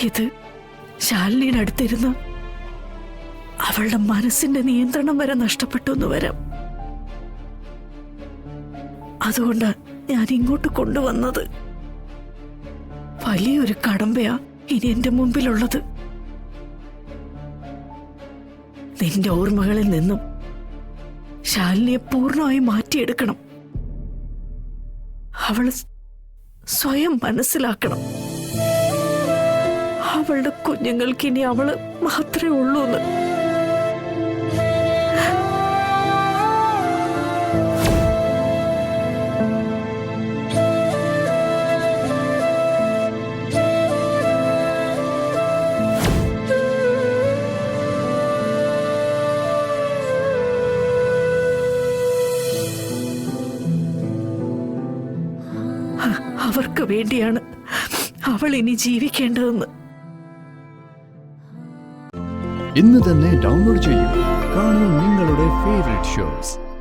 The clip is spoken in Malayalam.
ഇത് ശാലിനിയുടെ അടുത്തിരുന്ന് അവളുടെ മനസ്സിന്റെ നിയന്ത്രണം വരെ നഷ്ടപ്പെട്ടു എന്ന് വരാം. അതുകൊണ്ട് ഞാൻ ഇങ്ങോട്ട് കൊണ്ടുവന്നത്. വലിയൊരു കടമ്പയാ ഇനി എന്റെ മുമ്പിലുള്ളത്. നിന്റെ ഓർമ്മകളിൽ നിന്നും ശാലിനിയെ പൂർണ്ണമായി മാറ്റിയെടുക്കണം. അവള് സ്വയം മനസ്സിലാക്കണം അവളുടെ കുഞ്ഞുങ്ങൾക്ക് ഇനി അവള് മാത്രമേ ഉള്ളൂ എന്ന്. അവർക്ക് വേണ്ടിയാണ് അവൾ ഇനി ജീവിക്കേണ്ടതെന്ന്. ഇന്ന് തന്നെ ഡൗൺലോഡ് ചെയ്യൂ. കാണൂ നിങ്ങളുടെ ഫേവറേറ്റ് ഷോസ്.